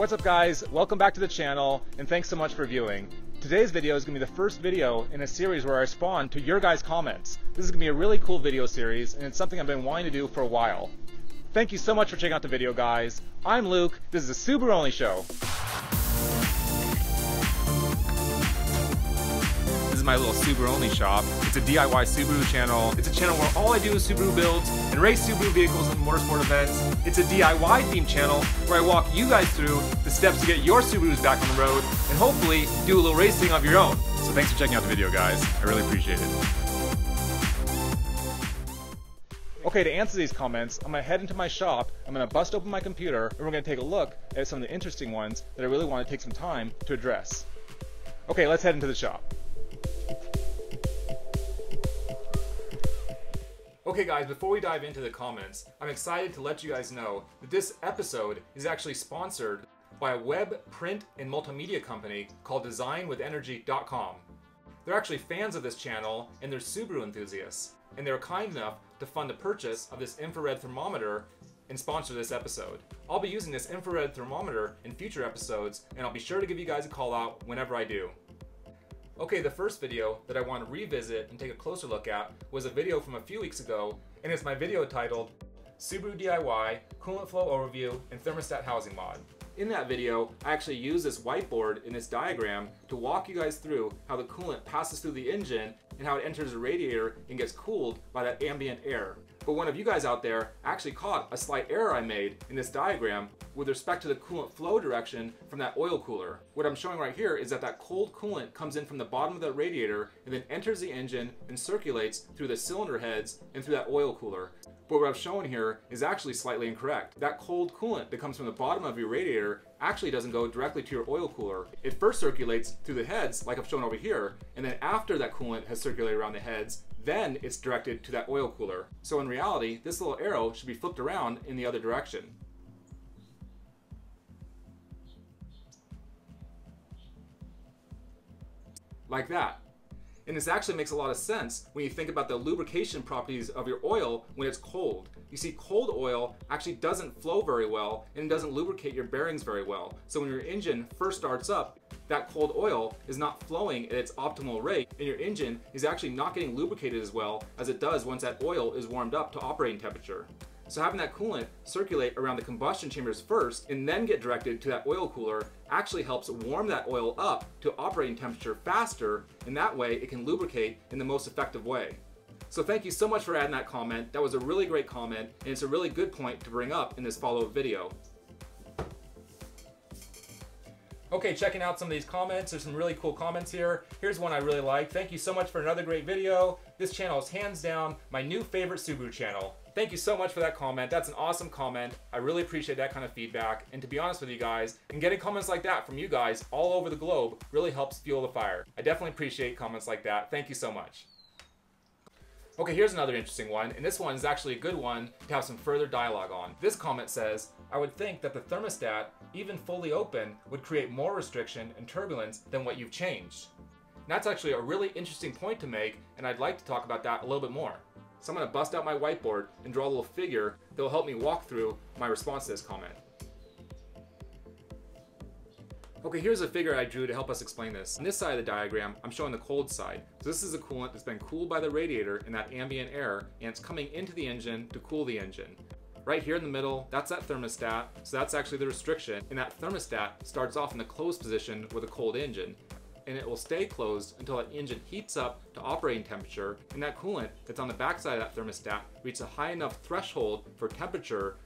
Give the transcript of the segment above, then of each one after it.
What's up guys, welcome back to the channel and thanks so much for viewing. Today's video is going to be the first video in a series where I respond to your guys' comments. This is going to be a really cool video series and it's something I've been wanting to do for a while. Thank you so much for checking out the video guys. I'm Luke, this is a Subaru Only show. This is my little Subaru Only shop. It's a DIY Subaru channel. It's a channel where all I do is Subaru builds and race Subaru vehicles and motorsport events. It's a DIY themed channel where I walk you guys through the steps to get your Subarus back on the road and hopefully do a little racing of your own. So thanks for checking out the video guys. I really appreciate it. Okay, to answer these comments, I'm going to head into my shop, I'm going to bust open my computer, and we're going to take a look at some of the interesting ones that I really want to take some time to address. Okay, let's head into the shop. Okay guys, before we dive into the comments, I'm excited to let you guys know that this episode is actually sponsored by a web, print, and multimedia company called DesignWithEnergy.com. They're actually fans of this channel and they're Subaru enthusiasts, and they were kind enough to fund the purchase of this infrared thermometer and sponsor this episode. I'll be using this infrared thermometer in future episodes, and I'll be sure to give you guys a call out whenever I do. Okay, the first video that I want to revisit and take a closer look at was a video from a few weeks ago, and it's my video titled Subaru DIY, Coolant Flow Overview, and Thermostat Housing Mod. In that video, I actually used this whiteboard in this diagram to walk you guys through how the coolant passes through the engine and how it enters the radiator and gets cooled by that ambient air. But one of you guys out there actually caught a slight error I made in this diagram with respect to the coolant flow direction from that oil cooler. What I'm showing right here is that that cold coolant comes in from the bottom of the radiator and then enters the engine and circulates through the cylinder heads and through that oil cooler. But what I've shown here is actually slightly incorrect. That cold coolant that comes from the bottom of your radiator actually doesn't go directly to your oil cooler. It first circulates through the heads, like I've shown over here, and then after that coolant has circulated around the heads, then it's directed to that oil cooler. So in reality, this little arrow should be flipped around in the other direction. Like that. And this actually makes a lot of sense when you think about the lubrication properties of your oil when it's cold. You see, cold oil actually doesn't flow very well and doesn't lubricate your bearings very well. So when your engine first starts up, that cold oil is not flowing at its optimal rate and your engine is actually not getting lubricated as well as it does once that oil is warmed up to operating temperature. So having that coolant circulate around the combustion chambers first and then get directed to that oil cooler actually helps warm that oil up to operating temperature faster, and that way it can lubricate in the most effective way. So thank you so much for adding that comment. That was a really great comment and it's a really good point to bring up in this follow-up video. Okay, checking out some of these comments. There's some really cool comments here. Here's one I really like. Thank you so much for another great video. This channel is hands down my new favorite Subaru channel. Thank you so much for that comment. That's an awesome comment. I really appreciate that kind of feedback. And to be honest with you guys, and getting comments like that from you guys all over the globe really helps fuel the fire. I definitely appreciate comments like that. Thank you so much. Okay, here's another interesting one, and this one is actually a good one to have some further dialogue on. This comment says, I would think that the thermostat, even fully open, would create more restriction and turbulence than what you've changed. And that's actually a really interesting point to make, and I'd like to talk about that a little bit more. So I'm going to bust out my whiteboard and draw a little figure that will help me walk through my response to this comment. Okay, here's a figure I drew to help us explain this. On this side of the diagram, I'm showing the cold side. So this is a coolant that's been cooled by the radiator in that ambient air, and it's coming into the engine to cool the engine. Right here in the middle, that's that thermostat, so that's actually the restriction, and that thermostat starts off in the closed position with a cold engine, and it will stay closed until that engine heats up to operating temperature, and that coolant that's on the backside of that thermostat reaches a high enough threshold for temperature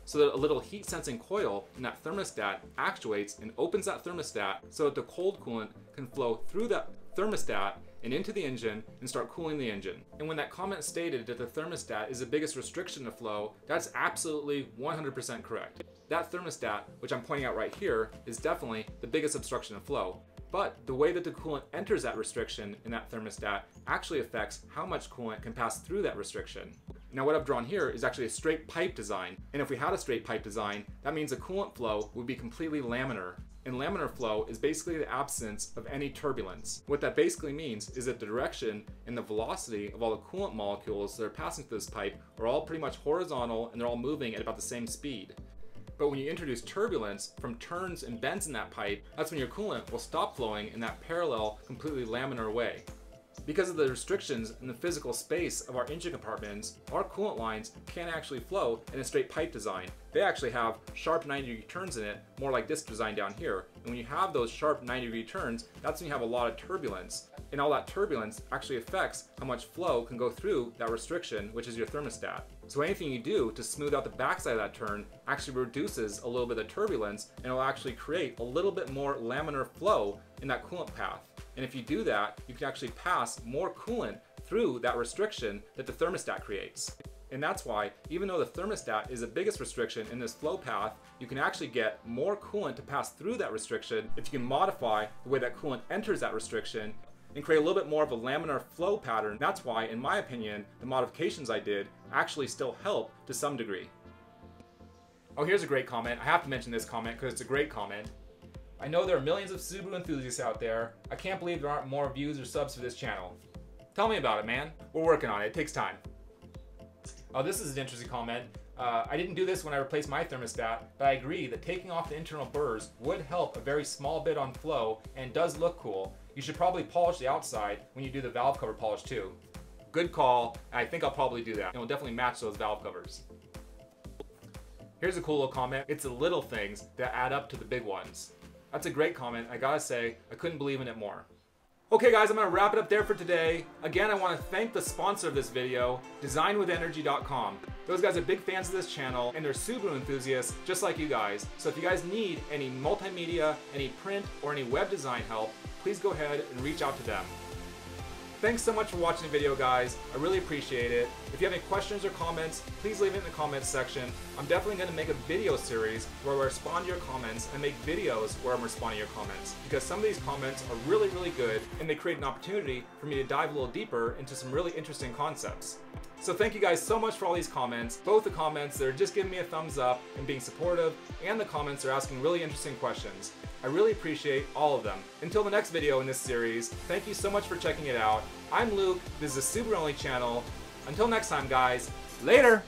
so that a little heat sensing coil in that thermostat actuates and opens that thermostat so that the cold coolant can flow through that thermostat and into the engine and start cooling the engine. And when that comment stated that the thermostat is the biggest restriction to flow, that's absolutely 100% correct. That thermostat, which I'm pointing out right here, is definitely the biggest obstruction of flow. But the way that the coolant enters that restriction in that thermostat actually affects how much coolant can pass through that restriction. Now what I've drawn here is actually a straight pipe design, and if we had a straight pipe design, that means the coolant flow would be completely laminar. And laminar flow is basically the absence of any turbulence. What that basically means is that the direction and the velocity of all the coolant molecules that are passing through this pipe are all pretty much horizontal and they're all moving at about the same speed. But when you introduce turbulence from turns and bends in that pipe, that's when your coolant will stop flowing in that parallel, completely laminar way. Because of the restrictions in the physical space of our engine compartments, our coolant lines can't actually flow in a straight pipe design. They actually have sharp 90-degree turns in it, more like this design down here. And when you have those sharp 90-degree turns, that's when you have a lot of turbulence. And all that turbulence actually affects how much flow can go through that restriction, which is your thermostat. So anything you do to smooth out the backside of that turn actually reduces a little bit of turbulence, and it'll actually create a little bit more laminar flow in that coolant path. And if you do that, you can actually pass more coolant through that restriction that the thermostat creates. And that's why, even though the thermostat is the biggest restriction in this flow path, you can actually get more coolant to pass through that restriction if you can modify the way that coolant enters that restriction and create a little bit more of a laminar flow pattern. That's why, in my opinion, the modifications I did actually still help to some degree. Oh, here's a great comment. I have to mention this comment because it's a great comment. I know there are millions of Subaru enthusiasts out there. I can't believe there aren't more views or subs for this channel. Tell me about it, man. We're working on it. It takes time. Oh, this is an interesting comment. I didn't do this when I replaced my thermostat, but I agree that taking off the internal burrs would help a very small bit on flow and does look cool. You should probably polish the outside when you do the valve cover polish too. Good call. I think I'll probably do that. It will definitely match those valve covers. Here's a cool little comment. It's the little things that add up to the big ones. That's a great comment. I gotta say, I couldn't believe in it more. Okay guys, I'm gonna wrap it up there for today. Again, I wanna thank the sponsor of this video, DesignWithEnergy.com. Those guys are big fans of this channel and they're Subaru enthusiasts just like you guys. So if you guys need any multimedia, any print, or any web design help, please go ahead and reach out to them. Thanks so much for watching the video, guys. I really appreciate it. If you have any questions or comments, please leave it in the comments section. I'm definitely going to make a video series where I respond to your comments and make videos where I'm responding to your comments, because some of these comments are really, really good and they create an opportunity for me to dive a little deeper into some really interesting concepts. So thank you guys so much for all these comments, both the comments that are just giving me a thumbs up and being supportive, and the comments that are asking really interesting questions. I really appreciate all of them. Until the next video in this series, thank you so much for checking it out. I'm Luke, this is the SubaruONLY channel. Until next time guys, later!